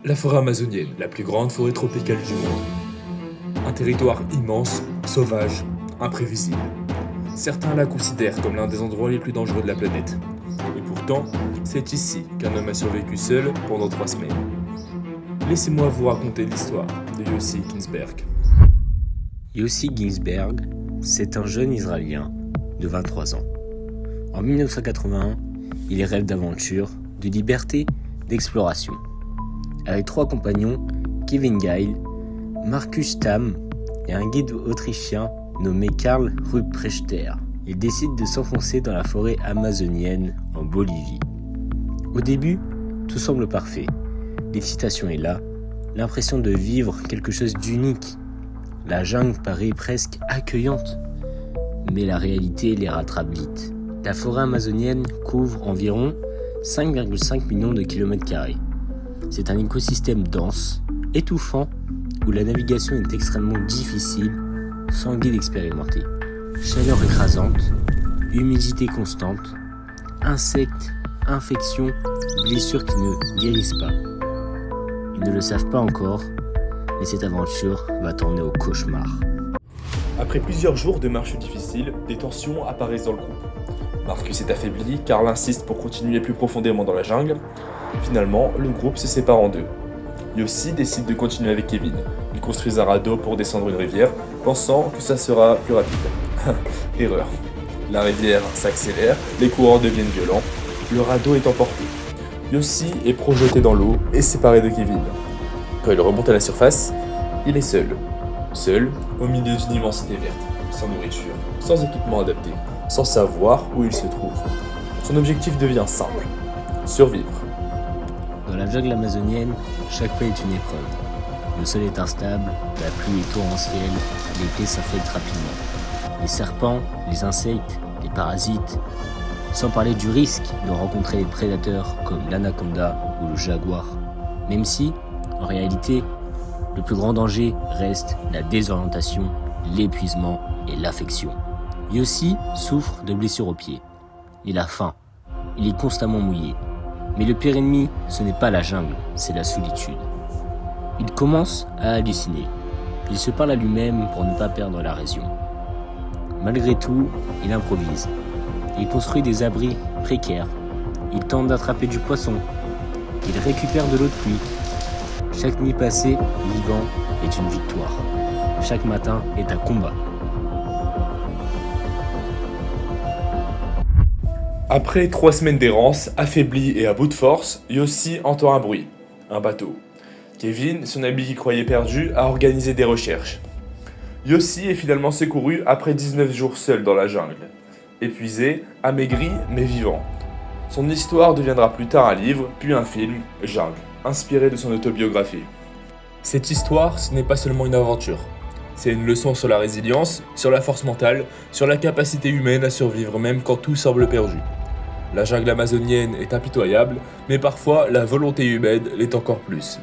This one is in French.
La forêt amazonienne, la plus grande forêt tropicale du monde. Un territoire immense, sauvage, imprévisible. Certains la considèrent comme l'un des endroits les plus dangereux de la planète. Et pourtant, c'est ici qu'un homme a survécu seul pendant 3 semaines. Laissez-moi vous raconter l'histoire de Yossi Ginsberg. Yossi Ginsberg, c'est un jeune Israélien de 23 ans. En 1981, il rêve d'aventure, de liberté, d'exploration. Avec 3 compagnons, Kevin Geil, Markus Tam et un guide autrichien nommé Karl Rupprechter, il décide de s'enfoncer dans la forêt amazonienne en Bolivie. Au début, tout semble parfait. L'excitation est là, l'impression de vivre quelque chose d'unique. La jungle paraît presque accueillante, mais la réalité les rattrape vite. La forêt amazonienne couvre environ 5,5 millions de kilomètres carrés. C'est un écosystème dense, étouffant, où la navigation est extrêmement difficile, sans guide expérimenté. Chaleur écrasante, humidité constante, insectes, infections, blessures qui ne guérissent pas. Ils ne le savent pas encore, mais cette aventure va tourner au cauchemar. Après plusieurs jours de marche difficile, des tensions apparaissent dans le groupe. Marcus est affaibli, Karl insiste pour continuer plus profondément dans la jungle. Finalement, le groupe se sépare en deux. Yossi décide de continuer avec Kevin. Ils construisent un radeau pour descendre une rivière, pensant que ça sera plus rapide. Erreur. La rivière s'accélère, les courants deviennent violents, le radeau est emporté. Yossi est projeté dans l'eau et séparé de Kevin. Quand il remonte à la surface, il est seul. Seul, au milieu d'une immensité verte, sans nourriture, sans équipement adapté, sans savoir où il se trouve. Son objectif devient simple, survivre. Dans la jungle amazonienne, chaque pas est une épreuve. Le sol est instable, la pluie est torrentielle, les plaies s'infectent rapidement. Les serpents, les insectes, les parasites, sans parler du risque de rencontrer des prédateurs comme l'anaconda ou le jaguar. Même si, en réalité, le plus grand danger reste la désorientation, l'épuisement et l'affection. Yossi souffre de blessures aux pieds. Il a faim. Il est constamment mouillé. Mais le pire ennemi, ce n'est pas la jungle, c'est la solitude. Il commence à halluciner. Il se parle à lui-même pour ne pas perdre la raison. Malgré tout, il improvise. Il construit des abris précaires. Il tente d'attraper du poisson. Il récupère de l'eau de pluie. Chaque nuit passée, vivant, est une victoire. Chaque matin est un combat. Après 3 semaines d'errance, affaibli et à bout de force, Yossi entend un bruit, un bateau. Kevin, son ami qui croyait perdu, a organisé des recherches. Yossi est finalement secouru après 19 jours seul dans la jungle. Épuisé, amaigri, mais vivant. Son histoire deviendra plus tard un livre, puis un film, Jungle, inspiré de son autobiographie. Cette histoire, ce n'est pas seulement une aventure. C'est une leçon sur la résilience, sur la force mentale, sur la capacité humaine à survivre même quand tout semble perdu. La jungle amazonienne est impitoyable, mais parfois la volonté humaine l'est encore plus.